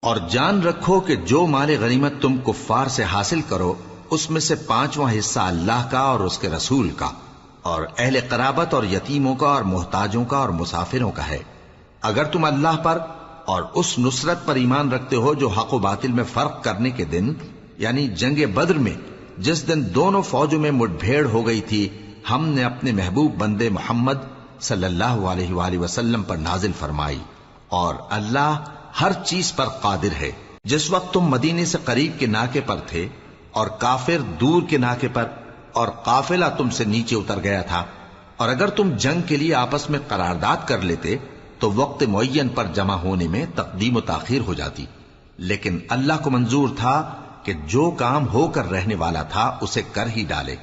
اور جان رکھو کہ جو مال غنیمت تم کفار سے حاصل کرو اس میں سے 5واں حصہ اللہ کا اور اس کے رسول کا اور اہل قرابت اور یتیموں کا اور محتاجوں کا اور مسافروں کا ہے، اگر تم اللہ پر اور اس نصرت پر ایمان رکھتے ہو جو حق و باطل میں فرق کرنے کے دن یعنی جنگ بدر میں جس دن دونوں فوجوں میں مٹ بھیڑ ہو گئی تھی ہم نے اپنے محبوب بندے محمد صلی اللہ علیہ وآلہ وسلم پر نازل فرمائی، اور اللہ ہر چیز پر قادر ہے۔ جس وقت تم مدینے سے قریب کے ناکے پر تھے اور کافر دور کے ناکے پر اور قافلہ تم سے نیچے اتر گیا تھا، اور اگر تم جنگ کے لیے آپس میں قرارداد کر لیتے تو وقت معین پر جمع ہونے میں تقدیم و تاخیر ہو جاتی، لیکن اللہ کو منظور تھا کہ جو کام ہو کر رہنے والا تھا اسے کر ہی ڈالے،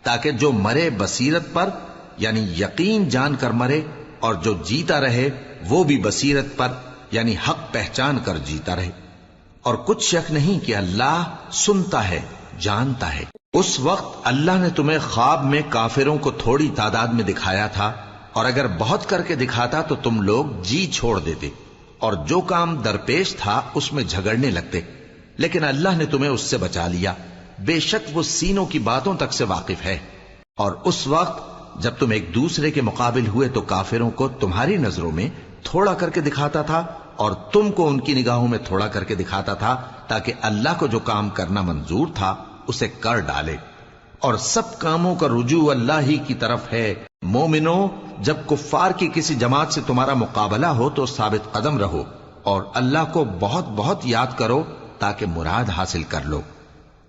تاکہ جو مرے بصیرت پر یعنی یقین جان کر مرے، اور جو جیتا رہے وہ بھی بصیرت پر یعنی حق پہچان کر جیتا رہے۔ اور کچھ شک نہیں کہ اللہ سنتا ہے، جانتا ہے۔ اس وقت اللہ نے تمہیں خواب میں کافروں کو تھوڑی تعداد میں دکھایا تھا، اور اگر بہت کر کے دکھاتا تو تم لوگ جی چھوڑ دیتے اور جو کام درپیش تھا اس میں جھگڑنے لگتے، لیکن اللہ نے تمہیں اس سے بچا لیا، بے شک وہ سینوں کی باتوں تک سے واقف ہے۔ اور اس وقت جب تم ایک دوسرے کے مقابل ہوئے تو کافروں کو تمہاری نظروں میں تھوڑا کر کے دکھاتا تھا اور تم کو ان کی نگاہوں میں تھوڑا کر کے دکھاتا تھا، تاکہ اللہ کو جو کام کرنا منظور تھا اسے کر ڈالے، اور سب کاموں کا رجوع اللہ ہی کی طرف ہے۔ مومنو، جب کفار کی کسی جماعت سے تمہارا مقابلہ ہو تو ثابت قدم رہو اور اللہ کو بہت بہت یاد کرو تاکہ مراد حاصل کر لو،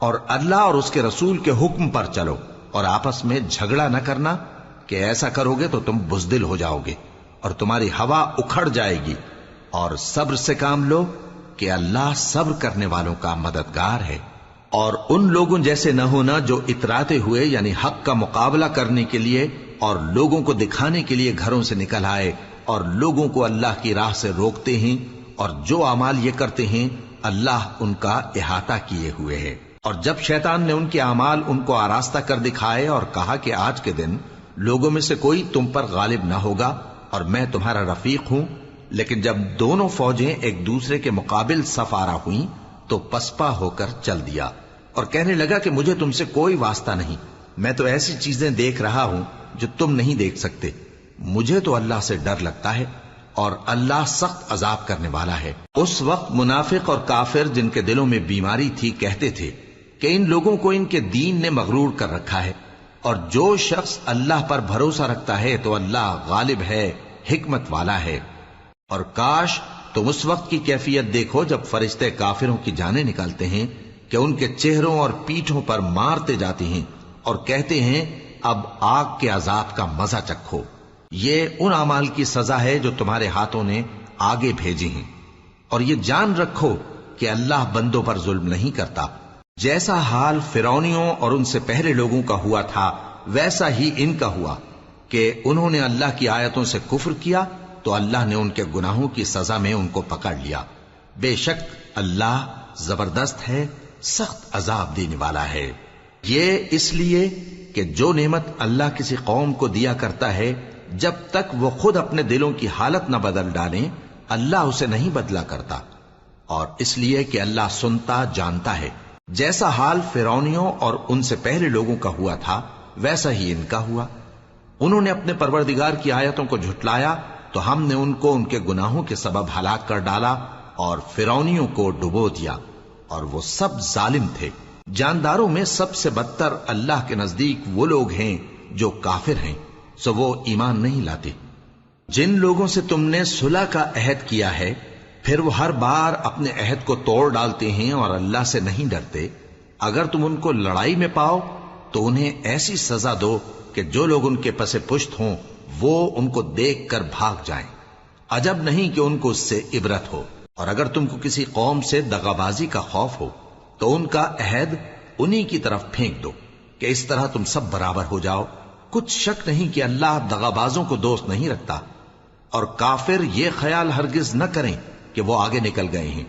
اور اللہ اور اس کے رسول کے حکم پر چلو، اور آپس میں جھگڑا نہ کرنا کہ ایسا کرو گے تو تم بزدل ہو جاؤ گے اور تمہاری ہوا اکھڑ جائے گی، اور صبر سے کام لو کہ اللہ صبر کرنے والوں کا مددگار ہے۔ اور ان لوگوں جیسے نہ ہونا جو اتراتے ہوئے یعنی حق کا مقابلہ کرنے کے لیے اور لوگوں کو دکھانے کے لیے گھروں سے نکل آئے اور لوگوں کو اللہ کی راہ سے روکتے ہیں، اور جو اعمال یہ کرتے ہیں اللہ ان کا احاطہ کیے ہوئے ہے۔ اور جب شیطان نے ان کے اعمال ان کو آراستہ کر دکھائے اور کہا کہ آج کے دن لوگوں میں سے کوئی تم پر غالب نہ ہوگا اور میں تمہارا رفیق ہوں، لیکن جب دونوں فوجیں ایک دوسرے کے مقابل صف آرا ہوئیں تو پسپا ہو کر چل دیا اور کہنے لگا کہ مجھے تم سے کوئی واسطہ نہیں، میں تو ایسی چیزیں دیکھ رہا ہوں جو تم نہیں دیکھ سکتے، مجھے تو اللہ سے ڈر لگتا ہے اور اللہ سخت عذاب کرنے والا ہے۔ اس وقت منافق اور کافر جن کے دلوں میں بیماری تھی کہتے تھے کہ ان لوگوں کو ان کے دین نے مغرور کر رکھا ہے، اور جو شخص اللہ پر بھروسہ رکھتا ہے تو اللہ غالب ہے، حکمت والا ہے۔ اور کاش تم اس وقت کی کیفیت دیکھو جب فرشتے کافروں کی جانیں نکالتے ہیں کہ ان کے چہروں اور پیٹھوں پر مارتے جاتے ہیں اور کہتے ہیں اب آگ کے عذاب کا مزہ چکھو، یہ ان اعمال کی سزا ہے جو تمہارے ہاتھوں نے آگے بھیجی ہیں۔ اور یہ جان رکھو کہ اللہ بندوں پر ظلم نہیں کرتا، جیسا حال فرعونیوں اور ان سے پہلے لوگوں کا ہوا تھا ویسا ہی ان کا ہوا کہ انہوں نے اللہ کی آیتوں سے کفر کیا تو اللہ نے ان کے گناہوں کی سزا میں ان کو پکڑ لیا، بے شک اللہ زبردست ہے، سخت عذاب دینے والا ہے۔ یہ اس لیے کہ جو نعمت اللہ کسی قوم کو دیا کرتا ہے جب تک وہ خود اپنے دلوں کی حالت نہ بدل ڈالیں اللہ اسے نہیں بدلا کرتا، اور اس لیے کہ اللہ سنتا جانتا ہے۔ جیسا حال فرعونیوں اور ان سے پہلے لوگوں کا ہوا تھا ویسا ہی ان کا ہوا، انہوں نے اپنے پروردگار کی آیتوں کو جھٹلایا تو ہم نے ان کو ان کے گناہوں کے سبب ہلاک کر ڈالا اور فرعونیوں کو ڈبو دیا، اور وہ سب ظالم تھے۔ جانداروں میں سب سے بدتر اللہ کے نزدیک وہ لوگ ہیں جو کافر ہیں، سو وہ ایمان نہیں لاتے۔ جن لوگوں سے تم نے صلح کا عہد کیا ہے پھر وہ ہر بار اپنے عہد کو توڑ ڈالتے ہیں اور اللہ سے نہیں ڈرتے، اگر تم ان کو لڑائی میں پاؤ تو انہیں ایسی سزا دو کہ جو لوگ ان کے پس پشت ہوں وہ ان کو دیکھ کر بھاگ جائیں، عجب نہیں کہ ان کو اس سے عبرت ہو۔ اور اگر تم کو کسی قوم سے دغابازی کا خوف ہو تو ان کا عہد انہی کی طرف پھینک دو کہ اس طرح تم سب برابر ہو جاؤ، کچھ شک نہیں کہ اللہ دغابازوں کو دوست نہیں رکھتا۔ اور کافر یہ خیال ہرگز نہ کریں کہ وہ آگے نکل گئے ہیں،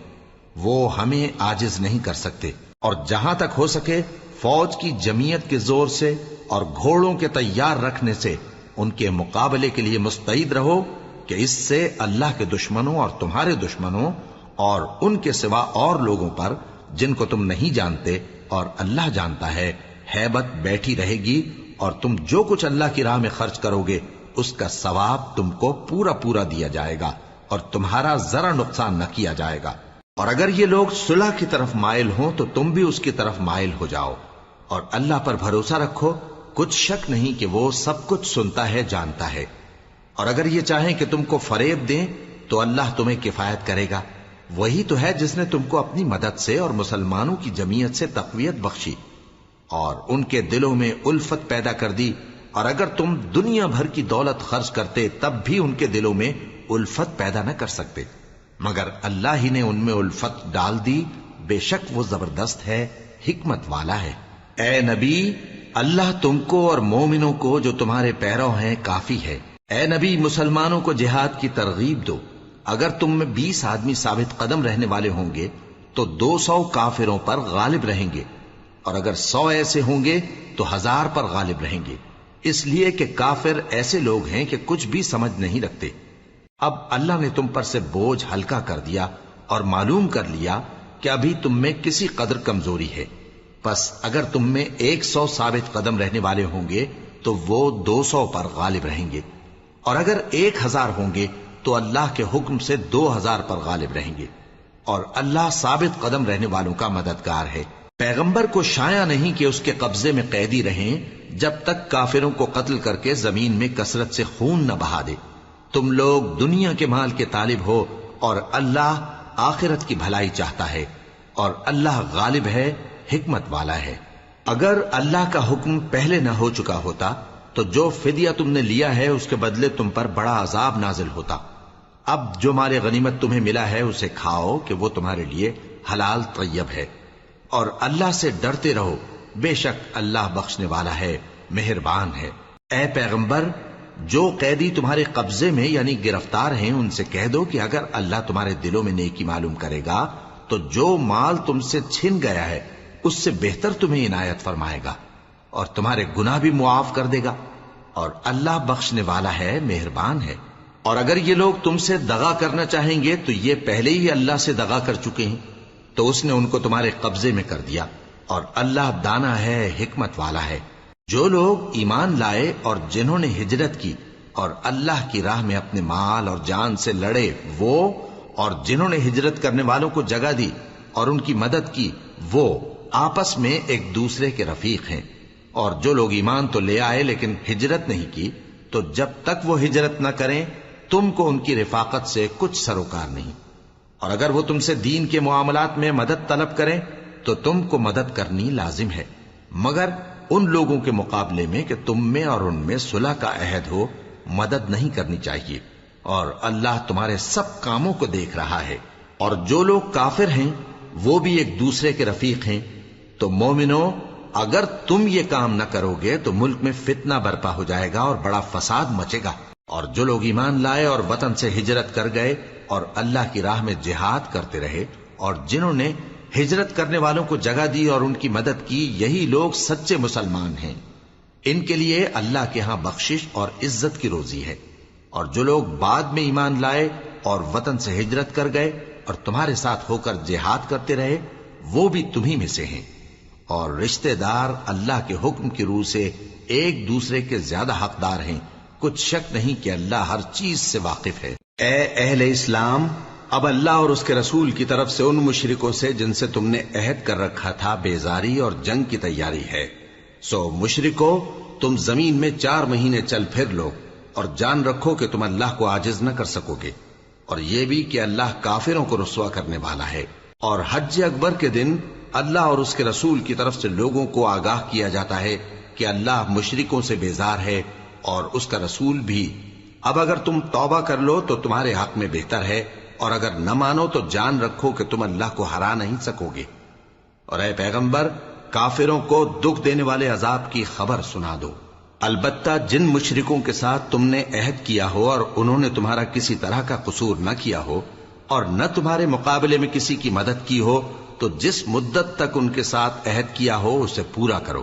وہ ہمیں عاجز نہیں کر سکتے، اور جہاں تک ہو سکے فوج کی جمعیت کے زور سے اور گھوڑوں کے تیار رکھنے سے ان کے مقابلے کے لیے مستعد رہو کہ اس سے اللہ کے دشمنوں اور تمہارے دشمنوں اور ان کے سوا اور لوگوں پر جن کو تم نہیں جانتے اور اللہ جانتا ہے ہیبت بیٹھی رہے گی، اور تم جو کچھ اللہ کی راہ میں خرچ کرو گے اس کا ثواب تم کو پورا پورا دیا جائے گا اور تمہارا ذرا نقصان نہ کیا جائے گا۔ اور اگر یہ لوگ صلح کی طرف مائل ہوں تو تم بھی اس کی طرف مائل ہو جاؤ، اور اللہ پر بھروسہ رکھو، کچھ شک نہیں کہ وہ سب کچھ سنتا ہے، جانتا ہے۔ اور اگر یہ چاہیں کہ تم کو فریب دیں تو اللہ تمہیں کفایت کرے گا، وہی تو ہے جس نے تم کو اپنی مدد سے اور مسلمانوں کی جمعیت سے تقویت بخشی اور ان کے دلوں میں الفت پیدا کر دی، اور اگر تم دنیا بھر کی دولت خرچ کرتے تب بھی ان کے دلوں میں الفت پیدا نہ کر سکتے، مگر اللہ ہی نے ان میں الفت ڈال دی، بے شک وہ زبردست ہے، حکمت والا ہے۔ اے نبی، اللہ تم کو اور مومنوں کو جو تمہارے پیرو ہیں کافی ہے۔ اے نبی، مسلمانوں کو جہاد کی ترغیب دو۔ اگر تم میں 20 آدمی ثابت قدم رہنے والے ہوں گے تو 200 کافروں پر غالب رہیں گے، اور اگر 100 ایسے ہوں گے تو 1000 پر غالب رہیں گے، اس لیے کہ کافر ایسے لوگ ہیں کہ کچھ بھی سمجھ نہیں رکھتے۔ اب اللہ نے تم پر سے بوجھ ہلکا کر دیا اور معلوم کر لیا کہ ابھی تم میں کسی قدر کمزوری ہے، پس اگر تم میں 100 ثابت قدم رہنے والے ہوں گے تو وہ 200 پر غالب رہیں گے، اور اگر 1000 ہوں گے تو اللہ کے حکم سے 2000 پر غالب رہیں گے، اور اللہ ثابت قدم رہنے والوں کا مددگار ہے۔ پیغمبر کو شایع نہیں کہ اس کے قبضے میں قیدی رہیں جب تک کافروں کو قتل کر کے زمین میں کثرت سے خون نہ بہا دے۔ تم لوگ دنیا کے مال کے طالب ہو اور اللہ آخرت کی بھلائی چاہتا ہے، اور اللہ غالب ہے، حکمت والا ہے۔ اگر اللہ کا حکم پہلے نہ ہو چکا ہوتا تو جو فدیہ تم نے لیا ہے اس کے بدلے تم پر بڑا عذاب نازل ہوتا۔ اب جو مال غنیمت تمہیں ملا ہے اسے کھاؤ کہ وہ تمہارے لیے حلال طیب ہے، اور اللہ سے ڈرتے رہو، بے شک اللہ بخشنے والا ہے، مہربان ہے۔ اے پیغمبر، جو قیدی تمہارے قبضے میں یعنی گرفتار ہیں ان سے کہہ دو کہ اگر اللہ تمہارے دلوں میں نیکی معلوم کرے گا تو جو مال تم سے چھن گیا ہے اس سے بہتر تمہیں عنایت فرمائے گا اور تمہارے گناہ بھی معاف کر دے گا، اور اللہ بخشنے والا ہے، مہربان ہے۔ اور اگر یہ لوگ تم سے دغا کرنا چاہیں گے تو یہ پہلے ہی اللہ سے دغا کر چکے ہیں، تو اس نے ان کو تمہارے قبضے میں کر دیا، اور اللہ دانا ہے، حکمت والا ہے۔ جو لوگ ایمان لائے اور جنہوں نے ہجرت کی اور اللہ کی راہ میں اپنے مال اور جان سے لڑے، وہ اور جنہوں نے ہجرت کرنے والوں کو جگہ دی اور ان کی مدد کی، وہ آپس میں ایک دوسرے کے رفیق ہیں۔ اور جو لوگ ایمان تو لے آئے لیکن ہجرت نہیں کی، تو جب تک وہ ہجرت نہ کریں تم کو ان کی رفاقت سے کچھ سروکار نہیں، اور اگر وہ تم سے دین کے معاملات میں مدد طلب کریں تو تم کو مدد کرنی لازم ہے، مگر ان لوگوں کے مقابلے میں کہ تم میں اور ان میں صلح کا عہد ہو مدد نہیں کرنی چاہیے، اور اللہ تمہارے سب کاموں کو دیکھ رہا ہے۔ اور جو لوگ کافر ہیں وہ بھی ایک دوسرے کے رفیق ہیں۔ تو مومنو، اگر تم یہ کام نہ کرو گے تو ملک میں فتنہ برپا ہو جائے گا اور بڑا فساد مچے گا۔ اور جو لوگ ایمان لائے اور وطن سے ہجرت کر گئے اور اللہ کی راہ میں جہاد کرتے رہے، اور جنہوں نے ہجرت کرنے والوں کو جگہ دی اور ان کی مدد کی، یہی لوگ سچے مسلمان ہیں۔ ان کے لیے اللہ کے ہاں بخشش اور عزت کی روزی ہے۔ اور جو لوگ بعد میں ایمان لائے اور وطن سے ہجرت کر گئے اور تمہارے ساتھ ہو کر جہاد کرتے رہے، وہ بھی تمہیں میں سے ہیں۔ اور رشتہ دار اللہ کے حکم کی روح سے ایک دوسرے کے زیادہ حقدار ہیں، کچھ شک نہیں کہ اللہ ہر چیز سے واقف ہے۔ اے اہل اسلام، اب اللہ اور اس کے رسول کی طرف سے ان مشرکوں سے جن سے تم نے عہد کر رکھا تھا بیزاری اور جنگ کی تیاری ہے۔ سو مشرکو، تم زمین میں 4 مہینے چل پھر لو اور جان رکھو کہ تم اللہ کو عاجز نہ کر سکو گے، اور یہ بھی کہ اللہ کافروں کو رسوا کرنے والا ہے۔ اور حج اکبر کے دن اللہ اور اس کے رسول کی طرف سے لوگوں کو آگاہ کیا جاتا ہے کہ اللہ مشرکوں سے بیزار ہے اور اس کا رسول بھی۔ اب اگر تم توبہ کر لو تو تمہارے حق میں بہتر ہے، اور اگر نہ مانو تو جان رکھو کہ تم اللہ کو ہرا نہیں سکو گے۔ اور اے پیغمبر، کافروں کو دکھ دینے والے عذاب کی خبر سنا دو۔ البتہ جن مشرکوں کے ساتھ تم نے عہد کیا ہو اور انہوں نے تمہارا کسی طرح کا قصور نہ کیا ہو اور نہ تمہارے مقابلے میں کسی کی مدد کی ہو، تو جس مدت تک ان کے ساتھ عہد کیا ہو اسے پورا کرو،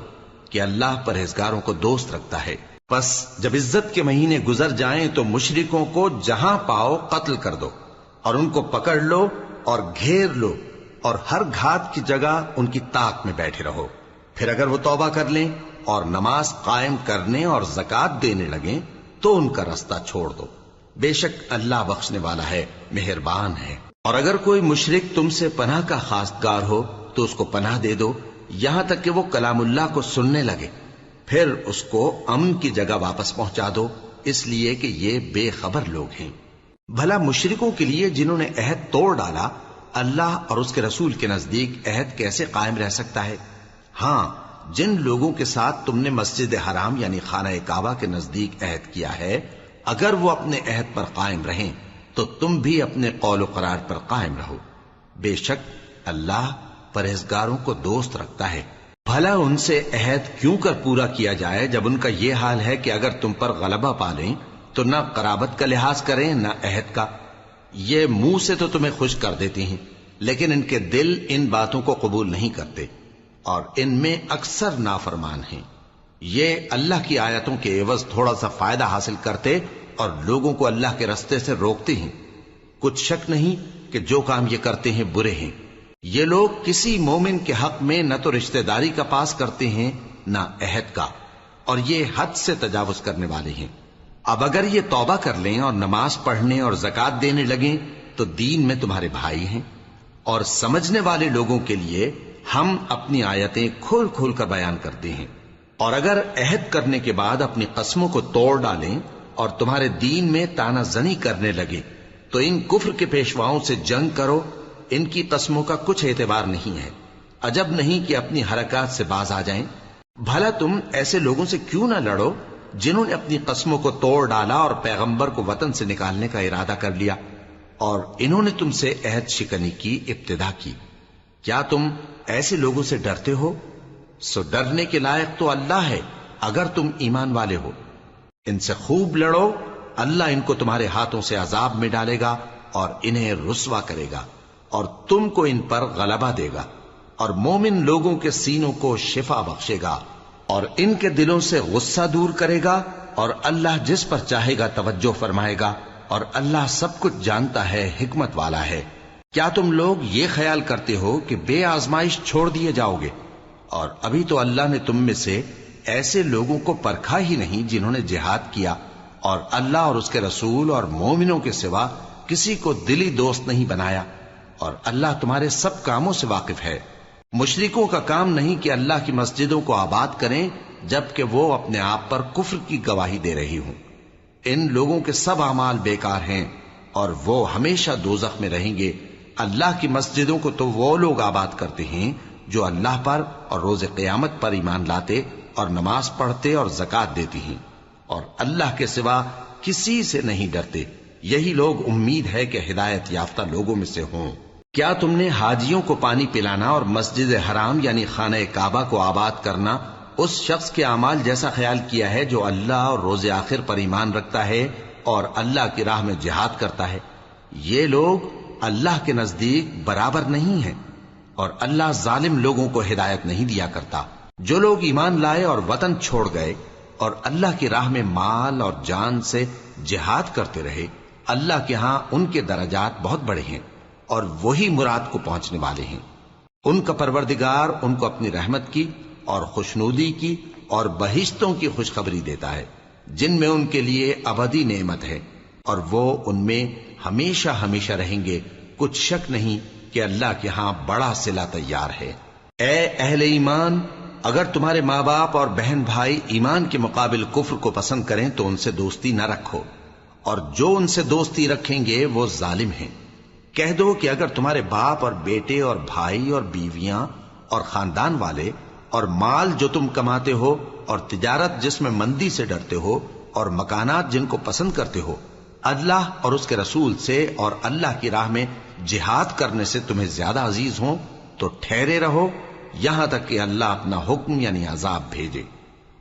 کہ اللہ پرہیزگاروں کو دوست رکھتا ہے۔ پس جب عزت کے مہینے گزر جائیں تو مشرکوں کو جہاں پاؤ قتل کر دو، اور ان کو پکڑ لو اور گھیر لو اور ہر گھات کی جگہ ان کی طاق میں بیٹھے رہو. پھر اگر وہ توبہ کر لیں اور نماز قائم کرنے اور زکات دینے لگیں تو ان کا رستہ چھوڑ دو. بے شک اللہ بخشنے والا ہے، مہربان ہے. اور اگر کوئی مشرک تم سے پناہ کا خواستگار ہو تو اس کو پناہ دے دو یہاں تک کہ وہ کلام اللہ کو سننے لگے، پھر اس کو امن کی جگہ واپس پہنچا دو، اس لیے کہ یہ بے خبر لوگ ہیں. بھلا مشرکوں کے لیے جنہوں نے عہد توڑ ڈالا اللہ اور اس کے رسول کے نزدیک عہد کیسے قائم رہ سکتا ہے؟ ہاں، جن لوگوں کے ساتھ تم نے مسجد حرام یعنی خانہ کعبہ کے نزدیک عہد کیا ہے، اگر وہ اپنے عہد پر قائم رہیں تو تم بھی اپنے قول و قرار پر قائم رہو. بے شک اللہ پرہیزگاروں کو دوست رکھتا ہے. بھلا ان سے عہد کیوں کر پورا کیا جائے جب ان کا یہ حال ہے کہ اگر تم پر غلبہ پالیں تو نہ قرابت کا لحاظ کریں نہ عہد کا. یہ منہ سے تو تمہیں خوش کر دیتی ہیں لیکن ان کے دل ان باتوں کو قبول نہیں کرتے اور ان میں اکثر نافرمان ہیں. یہ اللہ کی آیتوں کے عوض تھوڑا سا فائدہ حاصل کرتے اور لوگوں کو اللہ کے رستے سے روکتے ہیں. کچھ شک نہیں کہ جو کام یہ کرتے ہیں برے ہیں. یہ لوگ کسی مومن کے حق میں نہ تو رشتہ داری کا پاس کرتے ہیں نہ عہد کا، اور یہ حد سے تجاوز کرنے والے ہیں. اب اگر یہ توبہ کر لیں اور نماز پڑھنے اور زکات دینے لگیں تو دین میں تمہارے بھائی ہیں. اور سمجھنے والے لوگوں کے لیے ہم اپنی آیتیں کھول کھول کر بیان کرتے ہیں. اور اگر عہد کرنے کے بعد اپنی قسموں کو توڑ ڈالیں اور تمہارے دین میں تانا زنی کرنے لگے تو ان کفر کے پیشواؤں سے جنگ کرو. ان کی قسموں کا کچھ اعتبار نہیں ہے. عجب نہیں کہ اپنی حرکات سے باز آ جائیں. بھلا تم ایسے لوگوں سے کیوں نہ لڑو جنہوں نے اپنی قسموں کو توڑ ڈالا اور پیغمبر کو وطن سے نکالنے کا ارادہ کر لیا اور انہوں نے تم سے عہد شکنی کی ابتدا کی. کیا تم ایسے لوگوں سے ڈرتے ہو؟ سو ڈرنے کے لائق تو اللہ ہے اگر تم ایمان والے ہو. ان سے خوب لڑو، اللہ ان کو تمہارے ہاتھوں سے عذاب میں ڈالے گا اور انہیں رسوا کرے گا اور تم کو ان پر غلبہ دے گا اور مومن لوگوں کے سینوں کو شفا بخشے گا اور ان کے دلوں سے غصہ دور کرے گا اور اللہ جس پر چاہے گا توجہ فرمائے گا اور اللہ سب کچھ جانتا ہے، حکمت والا ہے. کیا تم لوگ یہ خیال کرتے ہو کہ بے آزمائش چھوڑ دیے جاؤ گے؟ اور ابھی تو اللہ نے تم میں سے ایسے لوگوں کو پرکھا ہی نہیں جنہوں نے جہاد کیا اور اللہ اور اس کے رسول اور مومنوں کے سوا کسی کو دلی دوست نہیں بنایا. اور اللہ تمہارے سب کاموں سے واقف ہے. مشرکوں کا کام نہیں کہ اللہ کی مسجدوں کو آباد کریں جبکہ وہ اپنے آپ پر کفر کی گواہی دے رہی ہوں. ان لوگوں کے سب اعمال بیکار ہیں اور وہ ہمیشہ دوزخ میں رہیں گے. اللہ کی مسجدوں کو تو وہ لوگ آباد کرتے ہیں جو اللہ پر اور روز قیامت پر ایمان لاتے اور نماز پڑھتے اور زکات دیتی ہیں اور اللہ کے سوا کسی سے نہیں ڈرتے. یہی لوگ امید ہے کہ ہدایت یافتہ لوگوں میں سے ہوں. کیا تم نے حاجیوں کو پانی پلانا اور مسجد حرام یعنی خانہ کعبہ کو آباد کرنا اس شخص کے اعمال جیسا خیال کیا ہے جو اللہ اور روز آخر پر ایمان رکھتا ہے اور اللہ کی راہ میں جہاد کرتا ہے؟ یہ لوگ اللہ کے نزدیک برابر نہیں ہیں اور اللہ ظالم لوگوں کو ہدایت نہیں دیا کرتا. جو لوگ ایمان لائے اور وطن چھوڑ گئے اور اللہ کی راہ میں مال اور جان سے جہاد کرتے رہے، اللہ کے ہاں ان کے درجات بہت بڑے ہیں اور وہی مراد کو پہنچنے والے ہیں. ان کا پروردگار ان کو اپنی رحمت کی اور خوشنودی کی اور بہشتوں کی خوشخبری دیتا ہے جن میں ان کے لیے ابدی نعمت ہے اور وہ ان میں ہمیشہ ہمیشہ رہیں گے. کچھ شک نہیں کہ اللہ کے ہاں بڑا صلہ تیار ہے. اے اہل ایمان، اگر تمہارے ماں باپ اور بہن بھائی ایمان کے مقابل کفر کو پسند کریں تو ان سے دوستی نہ رکھو، اور جو ان سے دوستی رکھیں گے وہ ظالم ہیں. کہہ دو کہ اگر تمہارے باپ اور بیٹے اور بھائی اور بیویاں اور خاندان والے اور مال جو تم کماتے ہو اور تجارت جس میں مندی سے ڈرتے ہو اور مکانات جن کو پسند کرتے ہو اللہ اور اس کے رسول سے اور اللہ کی راہ میں جہاد کرنے سے تمہیں زیادہ عزیز ہوں تو ٹھہرے رہو یہاں تک کہ اللہ اپنا حکم یعنی عذاب بھیجے.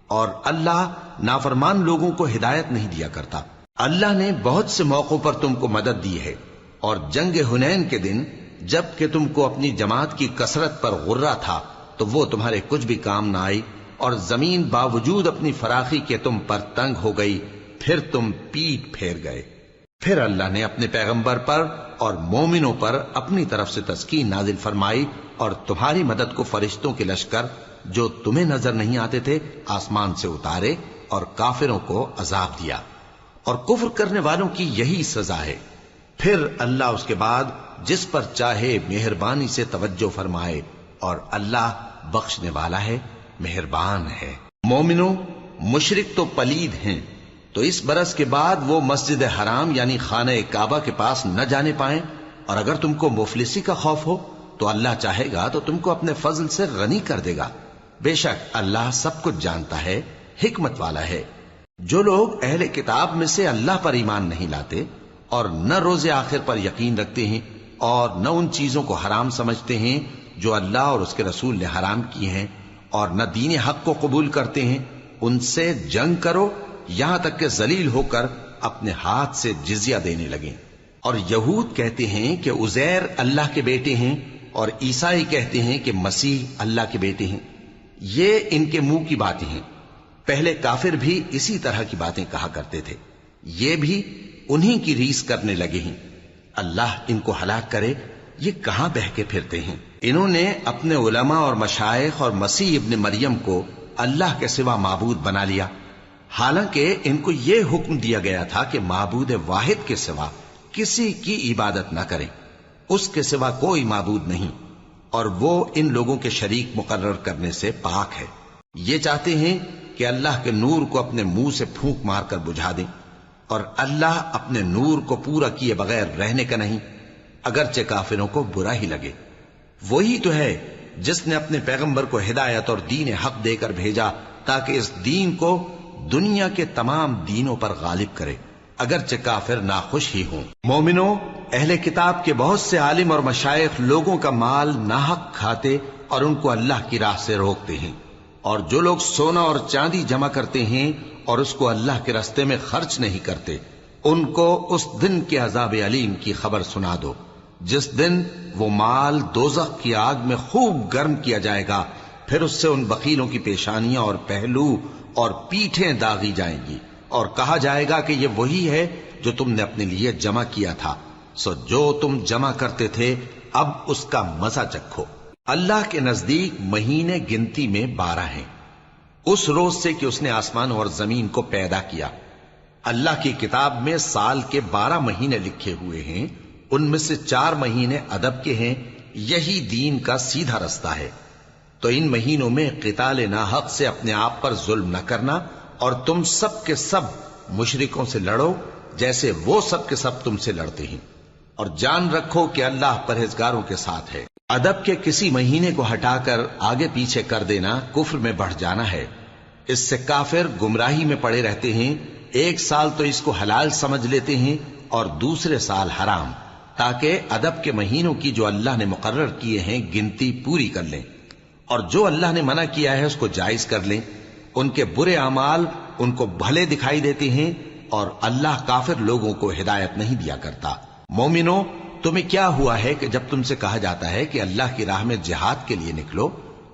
اور اللہ نافرمان لوگوں کو ہدایت نہیں دیا کرتا. اللہ نے بہت سے موقعوں پر تم کو مدد دی ہے اور جنگ حنین کے دن جب کہ تم کو اپنی جماعت کی کثرت پر غرہ تھا تو وہ تمہارے کچھ بھی کام نہ آئی اور زمین باوجود اپنی فراخی کے تم پر تنگ ہو گئی، پھر تم پیٹ پھیر گئے. پھر اللہ نے اپنے پیغمبر پر اور مومنوں پر اپنی طرف سے تسکین نازل فرمائی اور تمہاری مدد کو فرشتوں کے لشکر جو تمہیں نظر نہیں آتے تھے آسمان سے اتارے اور کافروں کو عذاب دیا، اور کفر کرنے والوں کی یہی سزا ہے۔ پھر اللہ اس کے بعد جس پر چاہے مہربانی سے توجہ فرمائے، اور اللہ بخشنے والا ہے، مہربان ہے۔ مومنوں، مشرک تو پلید ہیں، تو اس برس کے بعد وہ مسجد حرام یعنی خانہ کعبہ کے پاس نہ جانے پائیں، اور اگر تم کو مفلسی کا خوف ہو تو اللہ چاہے گا تو تم کو اپنے فضل سے غنی کر دے گا۔ بے شک اللہ سب کچھ جانتا ہے، حکمت والا ہے۔ جو لوگ اہل کتاب میں سے اللہ پر ایمان نہیں لاتے اور نہ روز آخر پر یقین رکھتے ہیں اور نہ ان چیزوں کو حرام سمجھتے ہیں جو اللہ اور اس کے رسول نے حرام کی ہیں، اور نہ دین حق کو قبول کرتے ہیں، ان سے جنگ کرو یہاں تک کہ ذلیل ہو کر اپنے ہاتھ سے جزیہ دینے لگیں۔ اور یہود کہتے ہیں کہ عزیر اللہ کے بیٹے ہیں، اور عیسائی کہتے ہیں کہ مسیح اللہ کے بیٹے ہیں۔ یہ ان کے منہ کی باتیں ہیں، پہلے کافر بھی اسی طرح کی باتیں کہا کرتے تھے، یہ بھی انہی کی ریس کرنے لگے ہیں۔ اللہ ان کو ہلاک کرے، یہ کہاں بہہ کے پھرتے ہیں۔ انہوں نے اپنے علماء اور مشائخ اور مسیح ابن مریم کو اللہ کے سوا معبود بنا لیا، حالانکہ ان کو یہ حکم دیا گیا تھا کہ معبود واحد کے سوا کسی کی عبادت نہ کریں، اس کے سوا کوئی معبود نہیں، اور وہ ان لوگوں کے شریک مقرر کرنے سے پاک ہے۔ یہ چاہتے ہیں کہ اللہ کے نور کو اپنے منہ سے پھونک مار کر بجھا دیں، اور اللہ اپنے نور کو پورا کیے بغیر رہنے کا نہیں، اگرچہ کافروں کو برا ہی لگے۔ وہی تو ہے جس نے اپنے پیغمبر کو ہدایت اور دین حق دے کر بھیجا تاکہ اس دین کو دنیا کے تمام دینوں پر غالب کرے، اگرچہ کافر ناخوش ہی ہوں۔ مومنوں، اہل کتاب کے بہت سے عالم اور مشائخ لوگوں کا مال ناحق کھاتے اور ان کو اللہ کی راہ سے روکتے ہیں، اور جو لوگ سونا اور چاندی جمع کرتے ہیں اور اس کو اللہ کے راستے میں خرچ نہیں کرتے، ان کو اس دن کے عذاب علیم کی خبر سنا دو، جس دن وہ مال دوزخ کی آگ میں خوب گرم کیا جائے گا، پھر اس سے ان بخیلوں کی پیشانیاں اور پہلو اور پیٹھیں داغی جائیں گی، اور کہا جائے گا کہ یہ وہی ہے جو تم نے اپنے لیے جمع کیا تھا، سو جو تم جمع کرتے تھے اب اس کا مزہ چکھو۔ اللہ کے نزدیک مہینے گنتی میں 12 ہیں، اس روز سے کہ اس نے آسمان اور زمین کو پیدا کیا۔ اللہ کی کتاب میں سال کے 12 مہینے لکھے ہوئے ہیں، ان میں سے 4 مہینے ادب کے ہیں، یہی دین کا سیدھا رستہ ہے۔ تو ان مہینوں میں قتال ناحق سے اپنے آپ پر ظلم نہ کرنا، اور تم سب کے سب مشرکوں سے لڑو جیسے وہ سب کے سب تم سے لڑتے ہیں، اور جان رکھو کہ اللہ پرہیزگاروں کے ساتھ ہے۔ ادب کے کسی مہینے کو ہٹا کر آگے پیچھے کر دینا کفر میں بڑھ جانا ہے، اس سے کافر گمراہی میں پڑے رہتے ہیں۔ ایک سال تو اس کو حلال سمجھ لیتے ہیں اور دوسرے سال حرام، تاکہ ادب کے مہینوں کی جو اللہ نے مقرر کیے ہیں گنتی پوری کر لیں، اور جو اللہ نے منع کیا ہے اس کو جائز کر لیں۔ ان کے برے اعمال ان کو بھلے دکھائی دیتے ہیں، اور اللہ کافر لوگوں کو ہدایت نہیں دیا کرتا۔ مومنوں، تمہیں کیا ہوا ہے کہ جب تم سے کہا جاتا ہے کہ اللہ کی راہ میں جہاد کے لیے نکلو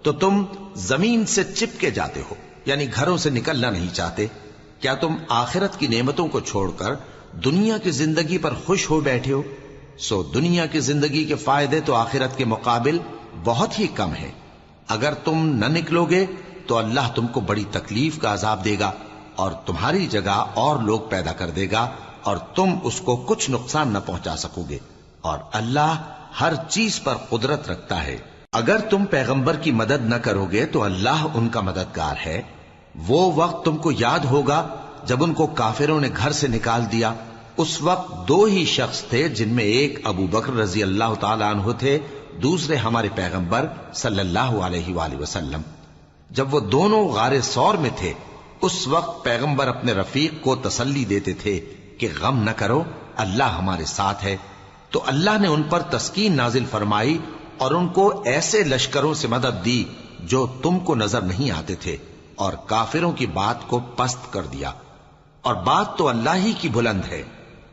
تو تم زمین سے چپکے جاتے ہو، یعنی گھروں سے نکلنا نہیں چاہتے؟ کیا تم آخرت کی نعمتوں کو چھوڑ کر دنیا کی زندگی پر خوش ہو بیٹھے ہو؟ سو دنیا کی زندگی کے فائدے تو آخرت کے مقابل بہت ہی کم ہے۔ اگر تم نہ نکلو گے تو اللہ تم کو بڑی تکلیف کا عذاب دے گا، اور تمہاری جگہ اور لوگ پیدا کر دے گا، اور تم اس کو کچھ نقصان نہ پہنچا سکو گے، اور اللہ ہر چیز پر قدرت رکھتا ہے۔ اگر تم پیغمبر کی مدد نہ کرو گے تو اللہ ان کا مددگار ہے۔ وہ وقت تم کو یاد ہوگا جب ان کو کافروں نے گھر سے نکال دیا، اس وقت 2 ہی شخص تھے، جن میں ایک ابو بکر رضی اللہ تعالی عنہ تھے، دوسرے ہمارے پیغمبر صلی اللہ علیہ وآلہ وسلم۔ جب وہ دونوں غار ثور میں تھے، اس وقت پیغمبر اپنے رفیق کو تسلی دیتے تھے کہ غم نہ کرو، اللہ ہمارے ساتھ ہے۔ تو اللہ نے ان پر تسکین نازل فرمائی اور ان کو ایسے لشکروں سے مدد دی جو تم کو نظر نہیں آتے تھے، اور کافروں کی بات کو پست کر دیا، اور بات تو اللہ ہی کی بلند ہے،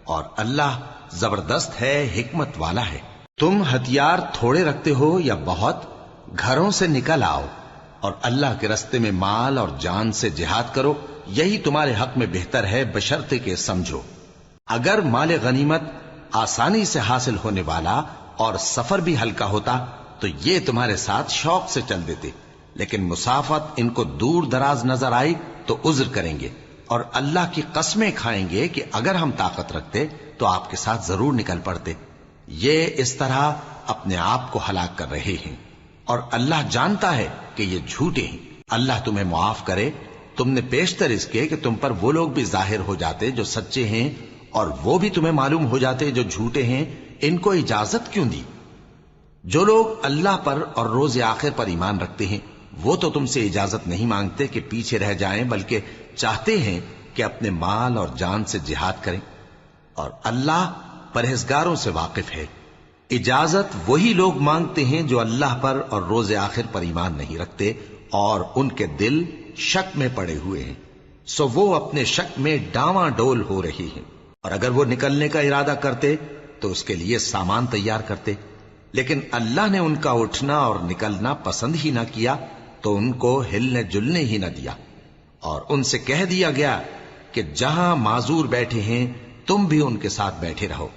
اور اللہ زبردست ہے، حکمت والا ہے۔ تم ہتھیار تھوڑے رکھتے ہو یا بہت، گھروں سے نکل آؤ اور اللہ کے راستے میں مال اور جان سے جہاد کرو، یہی تمہارے حق میں بہتر ہے، بشرطے کہ سمجھو۔ اگر مال غنیمت آسانی سے حاصل ہونے والا اور سفر بھی ہلکا ہوتا تو یہ تمہارے ساتھ شوق سے چل دیتے، لیکن مسافت ان کو دور دراز نظر آئی تو عذر کریں گے، اور اللہ کی قسمیں کھائیں گے کہ اگر ہم طاقت رکھتے تو آپ کے ساتھ ضرور نکل پڑتے۔ یہ اس طرح اپنے آپ کو ہلاک کر رہے ہیں، اور اللہ جانتا ہے کہ یہ جھوٹے ہیں۔ اللہ تمہیں معاف کرے، تم نے پیشتر اس کے کہ تم پر وہ لوگ بھی ظاہر ہو جاتے جو سچے ہیں، اور وہ بھی تمہیں معلوم ہو جاتے جو جھوٹے ہیں۔ ان کو اجازت کیوں دی؟ جو لوگ اللہ پر اور روز آخر پر ایمان رکھتے ہیں وہ تو تم سے اجازت نہیں مانگتے کہ پیچھے رہ جائیں، بلکہ چاہتے ہیں کہ اپنے مال اور جان سے جہاد کریں، اور اللہ پرہیزگاروں سے واقف ہے۔ اجازت وہی لوگ مانگتے ہیں جو اللہ پر اور روز آخر پر ایمان نہیں رکھتے اور ان کے دل شک میں پڑے ہوئے ہیں، سو وہ اپنے شک میں ڈاواں ڈول ہو رہی ہیں۔ اور اگر وہ نکلنے کا ارادہ کرتے تو اس کے لیے سامان تیار کرتے، لیکن اللہ نے ان کا اٹھنا اور نکلنا پسند ہی نہ کیا تو ان کو ہلنے جلنے ہی نہ دیا، اور ان سے کہہ دیا گیا کہ جہاں معذور بیٹھے ہیں تم بھی ان کے ساتھ بیٹھے رہو۔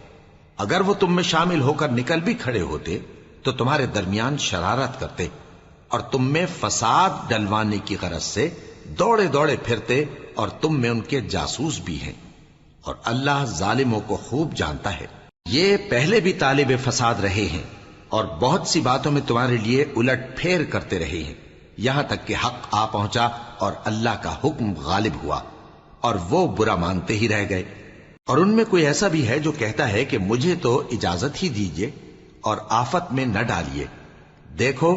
اگر وہ تم میں شامل ہو کر نکل بھی کھڑے ہوتے تو تمہارے درمیان شرارت کرتے اور تم میں فساد ڈلوانے کی غرض سے دوڑے دوڑے پھرتے، اور تم میں ان کے جاسوس بھی ہیں، اور اللہ ظالموں کو خوب جانتا ہے۔ یہ پہلے بھی طالب فساد رہے ہیں اور بہت سی باتوں میں تمہارے لیے الٹ پھیر کرتے رہے ہیں، یہاں تک کہ حق آ پہنچا اور اللہ کا حکم غالب ہوا، اور وہ برا مانتے ہی رہ گئے۔ اور ان میں کوئی ایسا بھی ہے جو کہتا ہے کہ مجھے تو اجازت ہی دیجئے اور آفت میں نہ ڈالیے۔ دیکھو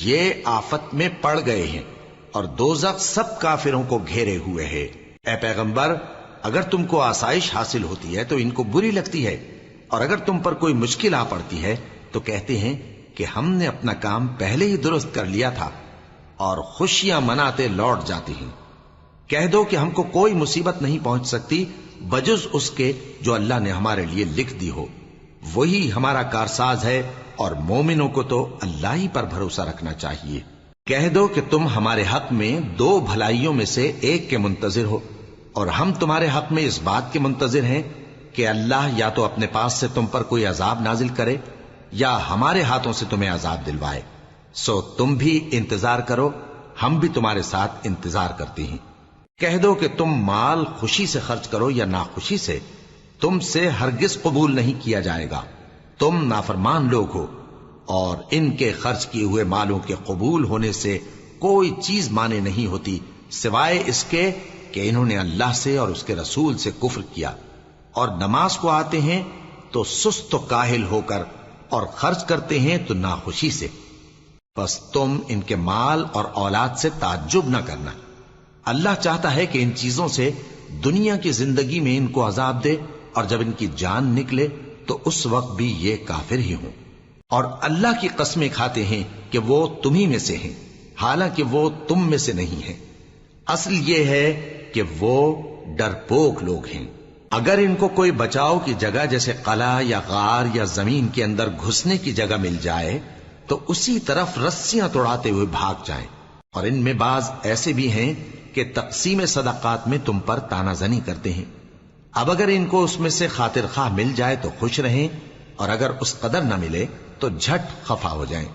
یہ آفت میں پڑ گئے ہیں، اور دوزخ سب کافروں کو گھیرے ہوئے ہے۔ اے پیغمبر، اگر تم کو آسائش حاصل ہوتی ہے تو ان کو بری لگتی ہے، اور اگر تم پر کوئی مشکل آ پڑتی ہے تو کہتے ہیں کہ ہم نے اپنا کام پہلے ہی درست کر لیا تھا، اور خوشیاں مناتے لوٹ جاتی ہیں۔ کہہ دو کہ ہم کو کوئی مصیبت نہیں پہنچ سکتی بجز اس کے جو اللہ نے ہمارے لیے لکھ دی ہو، وہی ہمارا کارساز ہے، اور مومنوں کو تو اللہ ہی پر بھروسہ رکھنا چاہیے۔ کہہ دو کہ تم ہمارے حق میں دو بھلائیوں میں سے ایک کے منتظر ہو، اور ہم تمہارے حق میں اس بات کے منتظر ہیں کہ اللہ یا تو اپنے پاس سے تم پر کوئی عذاب نازل کرے یا ہمارے ہاتھوں سے تمہیں عذاب دلوائے، سو تم بھی انتظار کرو، ہم بھی تمہارے ساتھ انتظار کرتے ہیں۔ کہہ دو کہ تم مال خوشی سے خرچ کرو یا ناخوشی سے، تم سے ہرگز قبول نہیں کیا جائے گا، تم نافرمان لوگ ہو، اور ان کے خرچ کیے ہوئے مالوں کے قبول ہونے سے کوئی چیز مانے نہیں ہوتی سوائے اس کے کہ انہوں نے اللہ سے اور اس کے رسول سے کفر کیا، اور نماز کو آتے ہیں تو سست و کاہل ہو کر، اور خرچ کرتے ہیں تو ناخوشی سے۔ بس تم ان کے مال اور اولاد سے تعجب نہ کرنا، اللہ چاہتا ہے کہ ان چیزوں سے دنیا کی زندگی میں ان کو عذاب دے، اور جب ان کی جان نکلے تو اس وقت بھی یہ کافر ہی ہوں، اور اللہ کی قسمیں کھاتے ہیں کہ وہ تمہیں میں سے ہیں، حالانکہ وہ تم میں سے نہیں ہیں۔ اصل یہ ہے کہ وہ ڈرپوک لوگ ہیں۔ اگر ان کو کوئی بچاؤ کی جگہ جیسے قلعہ یا غار یا زمین کے اندر گھسنے کی جگہ مل جائے تو اسی طرف رسیاں توڑاتے ہوئے بھاگ جائیں، اور ان میں بعض ایسے بھی ہیں کہ تقسیم صدقات میں تم پر تانا زنی کرتے ہیں۔ اب اگر ان کو اس میں سے خاطر خواہ مل جائے تو خوش رہیں، اور اگر اس قدر نہ ملے تو جھٹ خفا ہو جائیں۔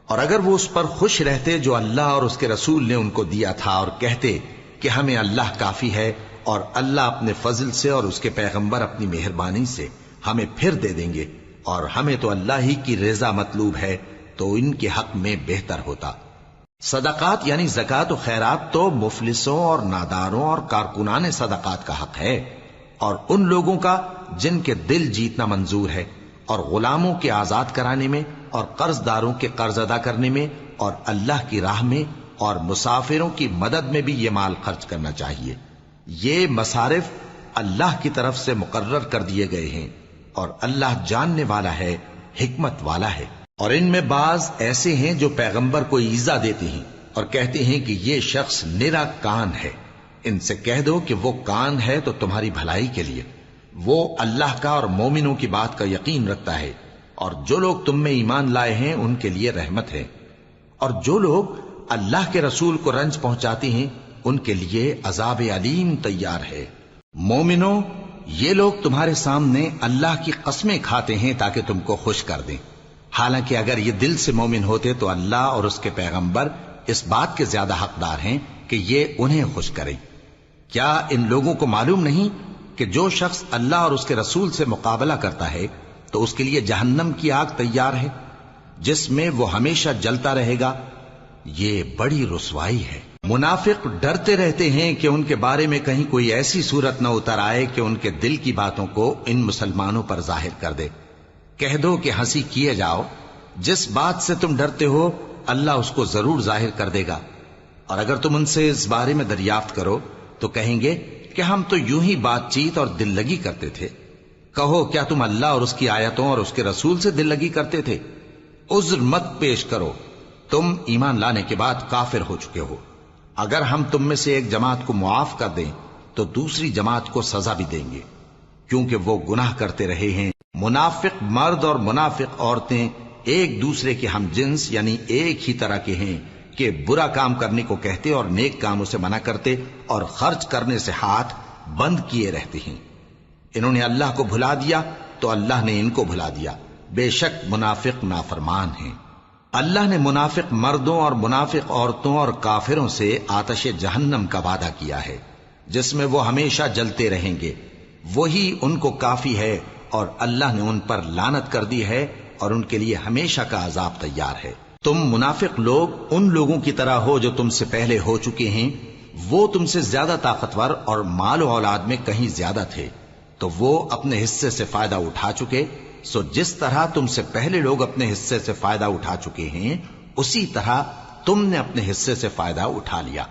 اور اگر وہ اس پر خوش رہتے جو اللہ اور اس کے رسول نے ان کو دیا تھا، اور کہتے کہ ہمیں اللہ کافی ہے، اور اللہ اپنے فضل سے اور اس کے پیغمبر اپنی مہربانی سے ہمیں پھر دے دیں گے، اور ہمیں تو اللہ ہی کی رضا مطلوب ہے، تو ان کے حق میں بہتر ہوتا۔ صدقات یعنی زکوٰۃ و خیرات تو مفلسوں اور ناداروں اور کارکنان صدقات کا حق ہے، اور ان لوگوں کا جن کے دل جیتنا منظور ہے، اور غلاموں کے آزاد کرانے میں، اور قرض داروں کے قرض ادا کرنے میں، اور اللہ کی راہ میں، اور مسافروں کی مدد میں بھی یہ مال خرچ کرنا چاہیے۔ یہ مصارف اللہ کی طرف سے مقرر کر دیے گئے ہیں، اور اللہ جاننے والا ہے، حکمت والا ہے۔ اور ان میں بعض ایسے ہیں جو پیغمبر کو ایذا دیتے ہیں اور کہتے ہیں کہ یہ شخص نرا کان ہے۔ ان سے کہہ دو کہ وہ کان ہے تو تمہاری بھلائی کے لیے، وہ اللہ کا اور مومنوں کی بات کا یقین رکھتا ہے، اور جو لوگ تم میں ایمان لائے ہیں ان کے لیے رحمت ہے، اور جو لوگ اللہ کے رسول کو رنج پہنچاتے ہیں ان کے لیے عذاب علیم تیار ہے۔ مومنوں، یہ لوگ تمہارے سامنے اللہ کی قسمیں کھاتے ہیں تاکہ تم کو خوش کر دیں، حالانکہ اگر یہ دل سے مومن ہوتے تو اللہ اور اس کے پیغمبر اس بات کے زیادہ حقدار ہیں کہ یہ انہیں خوش کریں۔ کیا ان لوگوں کو معلوم نہیں کہ جو شخص اللہ اور اس کے رسول سے مقابلہ کرتا ہے تو اس کے لیے جہنم کی آگ تیار ہے جس میں وہ ہمیشہ جلتا رہے گا؟ یہ بڑی رسوائی ہے۔ منافق ڈرتے رہتے ہیں کہ ان کے بارے میں کہیں کوئی ایسی صورت نہ اتر آئے کہ ان کے دل کی باتوں کو ان مسلمانوں پر ظاہر کر دے۔ کہہ دو کہ ہنسی کیے جاؤ، جس بات سے تم ڈرتے ہو اللہ اس کو ضرور ظاہر کر دے گا، اور اگر تم ان سے اس بارے میں دریافت کرو تو کہیں گے کہ ہم تو یوں ہی بات چیت اور دل لگی کرتے تھے۔ کہو کیا تم اللہ اور اس کی آیتوں اور اس کے رسول سے دل لگی کرتے تھے؟ عذر مت پیش کرو، تم ایمان لانے کے بعد کافر ہو چکے ہو۔ اگر ہم تم میں سے ایک جماعت کو معاف کر دیں تو دوسری جماعت کو سزا بھی دیں گے، کیونکہ وہ گناہ کرتے رہے ہیں۔ منافق مرد اور منافق عورتیں ایک دوسرے کے ہم جنس یعنی ایک ہی طرح کے ہیں کہ برا کام کرنے کو کہتے اور نیک کاموں سے منع کرتے اور خرچ کرنے سے ہاتھ بند کیے رہتے ہیں۔ انہوں نے اللہ کو بھلا دیا تو اللہ نے ان کو بھلا دیا، بے شک منافق نافرمان ہیں۔ اللہ نے منافق مردوں اور منافق عورتوں اور کافروں سے آتش جہنم کا وعدہ کیا ہے جس میں وہ ہمیشہ جلتے رہیں گے، وہی ان کو کافی ہے، اور اللہ نے ان پر لعنت کر دی ہے اور ان کے لیے ہمیشہ کا عذاب تیار ہے۔ تم منافق لوگ ان لوگوں کی طرح ہو جو تم سے پہلے ہو چکے ہیں، وہ تم سے زیادہ طاقتور اور مال و اولاد میں کہیں زیادہ تھے، تو وہ اپنے حصے سے فائدہ اٹھا چکے، سو جس طرح تم سے پہلے لوگ اپنے حصے سے فائدہ اٹھا چکے ہیں اسی طرح تم نے اپنے حصے سے فائدہ اٹھا لیا،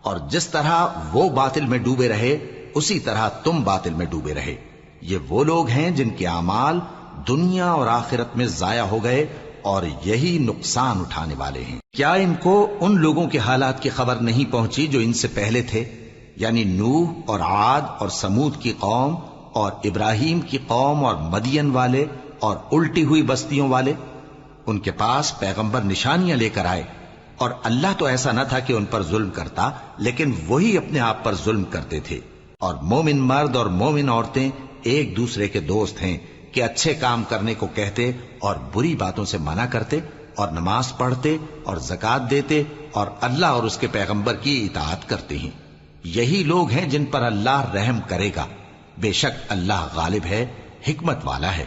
اور جس طرح وہ باطل میں ڈوبے رہے اسی طرح تم باطل میں ڈوبے رہے۔ یہ وہ لوگ ہیں جن کے اعمال دنیا اور آخرت میں ضائع ہو گئے اور یہی نقصان اٹھانے والے ہیں۔ کیا ان کو ان لوگوں کے حالات کی خبر نہیں پہنچی جو ان سے پہلے تھے، یعنی نوح اور عاد اور سمود کی قوم اور ابراہیم کی قوم اور مدین والے اور الٹی ہوئی بستیوں والے؟ ان کے پاس پیغمبر نشانیاں لے کر آئے، اور اللہ تو ایسا نہ تھا کہ ان پر ظلم کرتا، لیکن وہی اپنے آپ پر ظلم کرتے تھے۔ اور مومن مرد اور مومن عورتیں ایک دوسرے کے دوست ہیں کہ اچھے کام کرنے کو کہتے اور بری باتوں سے منع کرتے، اور نماز پڑھتے اور زکوٰۃ دیتے اور اللہ اور اس کے پیغمبر کی اطاعت کرتے ہیں۔ یہی لوگ ہیں جن پر اللہ رحم کرے گا، بے شک اللہ غالب ہے، حکمت والا ہے۔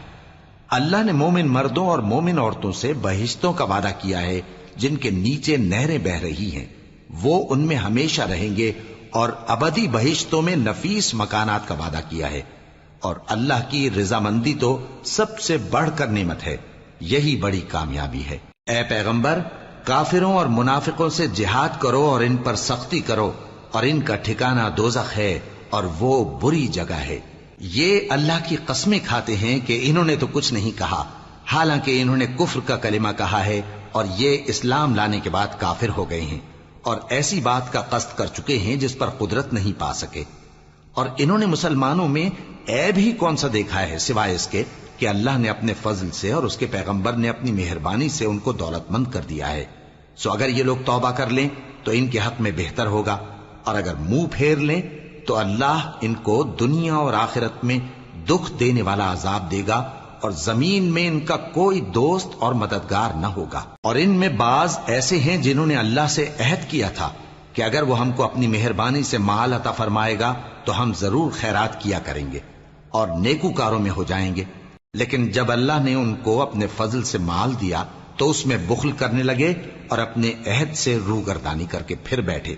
اللہ نے مومن مردوں اور مومن عورتوں سے بہشتوں کا وعدہ کیا ہے جن کے نیچے نہریں بہ رہی ہیں، وہ ان میں ہمیشہ رہیں گے، اور ابدی بہشتوں میں نفیس مکانات کا وعدہ کیا ہے۔ اور اللہ کی رضامندی تو سب سے بڑھ کر نعمت ہے، یہی بڑی کامیابی ہے۔ اے پیغمبر، کافروں اور منافقوں سے جہاد کرو اور ان پر سختی کرو، اور ان کا ٹھکانہ دوزخ ہے اور وہ بری جگہ ہے۔ یہ اللہ کی قسمیں کھاتے ہیں کہ انہوں نے تو کچھ نہیں کہا، حالانکہ انہوں نے کفر کا کلمہ کہا ہے اور یہ اسلام لانے کے بعد کافر ہو گئے ہیں، اور ایسی بات کا قصد کر چکے ہیں جس پر قدرت نہیں پا سکے۔ اور انہوں نے مسلمانوں میں عیب ہی کون سا دیکھا ہے سوائے اس کے کہ اللہ نے اپنے فضل سے اور اس کے پیغمبر نے اپنی مہربانی سے ان کو دولت مند کر دیا ہے۔ سو اگر یہ لوگ توبہ کر لیں تو ان کے حق میں بہتر ہوگا، اور اگر منہ پھیر لیں تو اللہ ان کو دنیا اور آخرت میں دکھ دینے والا عذاب دے گا، اور زمین میں ان کا کوئی دوست اور مددگار نہ ہوگا۔ اور ان میں بعض ایسے ہیں جنہوں نے اللہ سے عہد کیا تھا کہ اگر وہ ہم کو اپنی مہربانی سے مال عطا فرمائے گا تو ہم ضرور خیرات کیا کریں گے اور نیکوکاروں میں ہو جائیں گے، لیکن جب اللہ نے ان کو اپنے فضل سے مال دیا تو اس میں بخل کرنے لگے اور اپنے عہد سے روگردانی کر کے پھر بیٹھے۔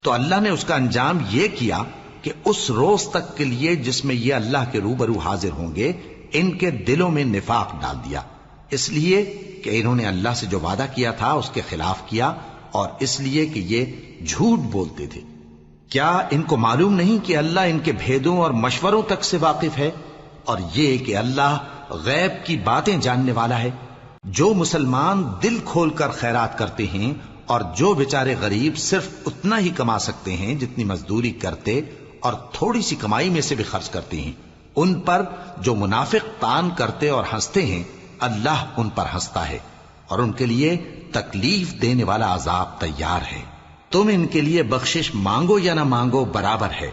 تو اللہ نے اس کا انجام یہ کیا کہ اس روز تک کے لیے جس میں یہ اللہ کے روبرو حاضر ہوں گے ان کے دلوں میں نفاق ڈال دیا، اس لیے کہ انہوں نے اللہ سے جو وعدہ کیا تھا اس کے خلاف کیا، اور اس لیے کہ یہ جھوٹ بولتے تھے۔ کیا ان کو معلوم نہیں کہ اللہ ان کے بھیدوں اور مشوروں تک سے واقف ہے، اور یہ کہ اللہ غیب کی باتیں جاننے والا ہے؟ جو مسلمان دل کھول کر خیرات کرتے ہیں اور جو بیچارے غریب صرف اتنا ہی کما سکتے ہیں جتنی مزدوری کرتے اور تھوڑی سی کمائی میں سے بھی خرچ کرتے ہیں، ان پر جو منافق تان کرتے اور ہنستے ہیں اللہ ان پر ہنستا ہے، اور ان کے لیے تکلیف دینے والا عذاب تیار ہے۔ تم ان کے لیے بخشش مانگو یا نہ مانگو برابر ہے،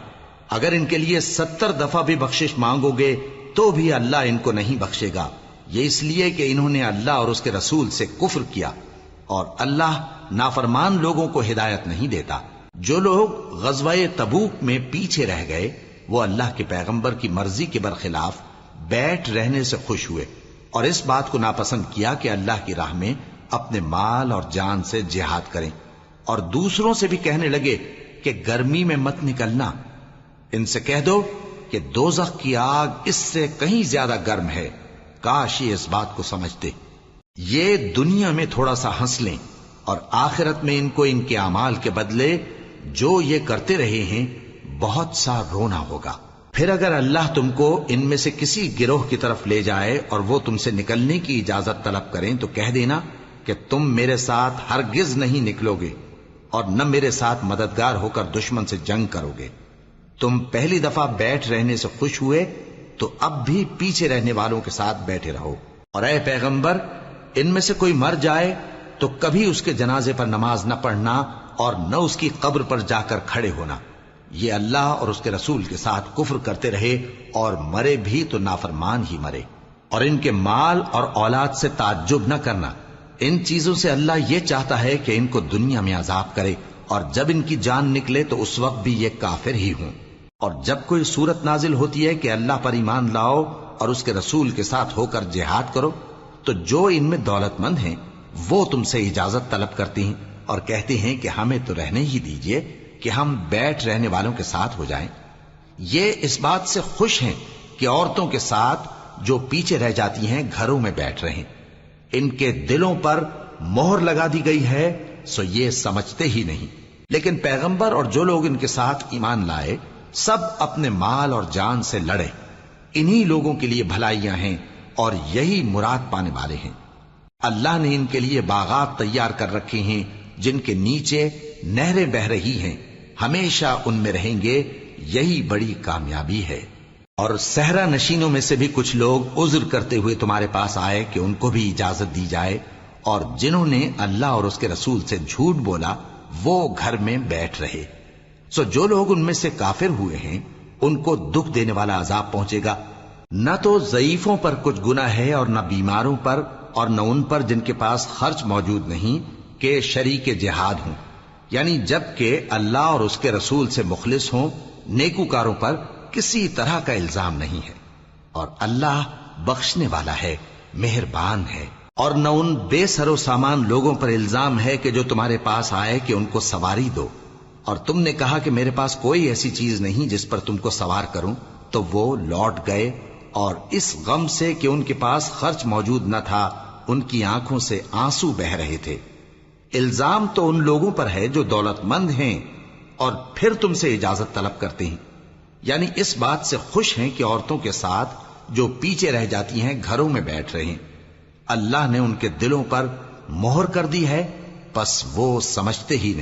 اگر ان کے لیے 70 دفعہ بھی بخشش مانگو گے تو بھی اللہ ان کو نہیں بخشے گا، یہ اس لیے کہ انہوں نے اللہ اور اس کے رسول سے کفر کیا، اور اللہ نافرمان لوگوں کو ہدایت نہیں دیتا۔ جو لوگ غزوہ تبوک میں پیچھے رہ گئے وہ اللہ کے پیغمبر کی مرضی کے برخلاف بیٹھ رہنے سے خوش ہوئے اور اس بات کو ناپسند کیا کہ اللہ کی راہ میں اپنے مال اور جان سے جہاد کریں، اور دوسروں سے بھی کہنے لگے کہ گرمی میں مت نکلنا، ان سے کہہ دو کہ دوزخ کی آگ اس سے کہیں زیادہ گرم ہے، کاش یہ اس بات کو سمجھتے۔ یہ دنیا میں تھوڑا سا ہنس لیں اور آخرت میں ان کو ان کے اعمال کے بدلے جو یہ کرتے رہے ہیں بہت سا رونا ہوگا۔ پھر اگر اللہ تم کو ان میں سے کسی گروہ کی طرف لے جائے اور وہ تم سے نکلنے کی اجازت طلب کریں تو کہہ دینا کہ تم میرے ساتھ ہرگز نہیں نکلو گے اور نہ میرے ساتھ مددگار ہو کر دشمن سے جنگ کرو گے۔ تم پہلی دفعہ بیٹھ رہنے سے خوش ہوئے تو اب بھی پیچھے رہنے والوں کے ساتھ بیٹھے رہو، اور اے پیغمبر ان میں سے کوئی مر جائے تو کبھی اس کے جنازے پر نماز نہ پڑھنا اور نہ اس کی قبر پر جا کر کھڑے ہونا، یہ اللہ اور اس کے رسول کے ساتھ کفر کرتے رہے اور مرے بھی تو نافرمان ہی مرے۔ اور ان کے مال اور اولاد سے تعجب نہ کرنا، ان چیزوں سے اللہ یہ چاہتا ہے کہ ان کو دنیا میں عذاب کرے اور جب ان کی جان نکلے تو اس وقت بھی یہ کافر ہی ہوں۔ اور جب کوئی صورت نازل ہوتی ہے کہ اللہ پر ایمان لاؤ اور اس کے رسول کے ساتھ ہو کر جہاد کرو تو جو ان میں دولت مند ہیں وہ تم سے اجازت طلب کرتی ہیں اور کہتے ہیں کہ ہمیں تو رہنے ہی دیجئے کہ ہم بیٹھ رہنے والوں کے ساتھ ہو جائیں۔ یہ اس بات سے خوش ہیں کہ عورتوں کے ساتھ جو پیچھے رہ جاتی ہیں گھروں میں بیٹھ رہیں، ان کے دلوں پر مہر لگا دی گئی ہے سو یہ سمجھتے ہی نہیں۔ لیکن پیغمبر اور جو لوگ ان کے ساتھ ایمان لائے سب اپنے مال اور جان سے لڑے، انہی لوگوں کے لیے بھلائیاں ہیں اور یہی مراد پانے والے ہیں۔ اللہ نے ان کے لیے باغات تیار کر رکھے ہیں جن کے نیچے نہریں بہ رہی ہیں، ہمیشہ ان میں رہیں گے، یہی بڑی کامیابی ہے۔ اور صحرا نشینوں میں سے بھی کچھ لوگ عذر کرتے ہوئے تمہارے پاس آئے کہ ان کو بھی اجازت دی جائے، اور جنہوں نے اللہ اور اس کے رسول سے جھوٹ بولا وہ گھر میں بیٹھ رہے۔ سو جو لوگ ان میں سے کافر ہوئے ہیں ان کو دکھ دینے والا عذاب پہنچے گا، نہ تو ضعیفوں پر کچھ گناہ ہے اور نہ بیماروں پر اور نہ ان پر جن کے پاس خرچ موجود نہیں کہ شریک جہاد ہوں، یعنی جب کہ اللہ اور اس کے رسول سے مخلص ہوں، نیکوکاروں پر کسی طرح کا الزام نہیں ہے، اور اللہ بخشنے والا ہے، مہربان ہے۔ اور نہ ان بے سر و سامان لوگوں پر الزام ہے کہ جو تمہارے پاس آئے کہ ان کو سواری دو، اور تم نے کہا کہ میرے پاس کوئی ایسی چیز نہیں جس پر تم کو سوار کروں، تو وہ لوٹ گئے، اور اس غم سے کہ ان کے پاس خرچ موجود نہ تھا ان کی آنکھوں سے آنسو بہ رہے تھے۔ الزام تو ان لوگوں پر ہے جو دولت مند ہیں اور پھر تم سے اجازت طلب کرتے ہیں، یعنی اس بات سے خوش ہیں کہ عورتوں کے ساتھ جو پیچھے رہ جاتی ہیں گھروں میں بیٹھ رہے ہیں۔ اللہ نے ان کے دلوں پر مہر کر دی ہے، پس وہ سمجھتے ہی نہیں۔